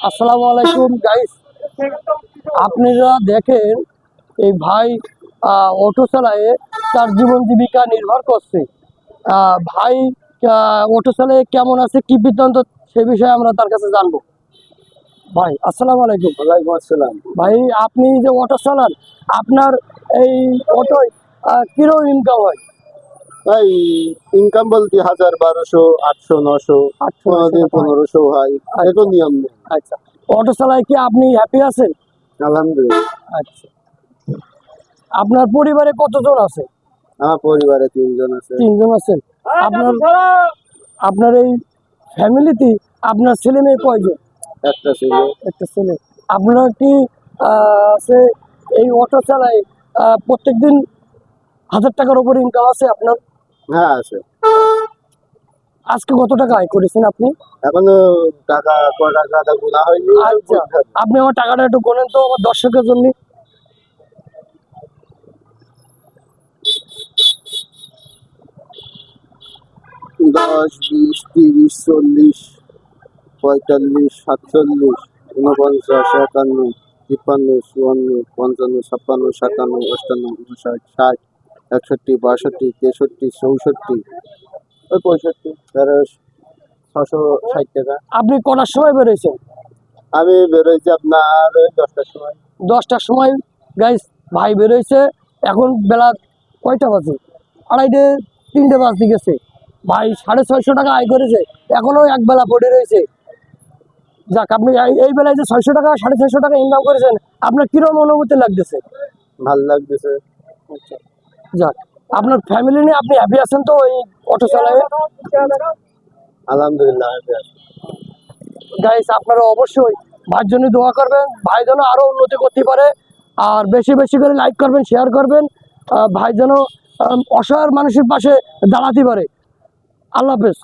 আসসালামু আলাইকুম গাইস, আপনারা দেখেন এই ভাই অটো চালায়ে তার জীবন জীবিকা নির্ভর করছে। ভাই অটো চালায়ে কেমন আছে, কি বৃত্তান্ত, সে বিষয়ে আমরা তার কাছে জানবো। ভাই আসসালামু আলাইকুম। ওয়ালাইকুম আসসালাম। ভাই আপনি যে অটো চালান, আপনার এই অটোয় কিরকম ইনকাম হয়? ভাই ইনকাম বলতে 1000, 1200, 800, 900, 800 1500 হয়, এখন নিয়ম নেই। আচ্ছা, অটো চালায় কি আপনি হ্যাপি আছেন? আলহামদুলিল্লাহ। আচ্ছা, আপনার পরিবারে কতজন আছে? আমার পরিবারে 3 জন আছে। 3 জন আছেন। আপনার আপনার এই ফ্যামিলিতে আপনার ছেলে মেয়ে কয়জন? একটা ছিল। একটা ছেলে। আপনার কি আছে এই অটো চালায় প্রত্যেকদিন 1000 টাকার উপরে ইনকাম আছে আপনার? হ্যাঁ আছে। আজকে কত টাকা আয় করেছেন আপনি? এখনো টাকা গোনা হয়নি। আচ্ছা, আপনি আমার টাকাটা একটু গোনেন তো আমার দর্শকের জন্য। 10, 20, 30, 40, 45, 47, 49, 51, 53, 54, 55, 56, 57, 58, 59, 60, 61, 62, 63, 64, ওই 65, 660 টাকা। আপনি কটার সময় বেরোয়েছেন? আমি বেরোইছি আপনার 10টার সময়। 10টার সময় গাইস ভাই বেরোইছে। এখন বেলা কয়টা বাজে? 2:30 3টে বাজতে গেছে। ভাই 650 টাকা আয় করেছে, এখনো এক বেলা পড়ে রয়েছে। যাক, আপনি এই বেলায় যে 600 টাকা 650 টাকা ইনকাম করেছেন, আপনার কিরকম অনুভূতি লাগতেছে? ভাল লাগতেছে। আচ্ছা, যাক, আপনার ফ্যামিলি নিয়ে আপনি হ্যাপি আছেন তো এই অটো চালায়? আলহামদুলিল্লাহ happy আছি। গাইস আপনারা অবশ্যই ভাইয়ের জন্য দোয়া করবেন, ভাই যেন আরো উন্নতি করতে পারে। আর বেশি বেশি করে লাইক করবেন, শেয়ার করবেন, ভাই যেন অসহায় মানুষের পাশে দাঁড়াতে পারে। আল্লাহ হাফেজ।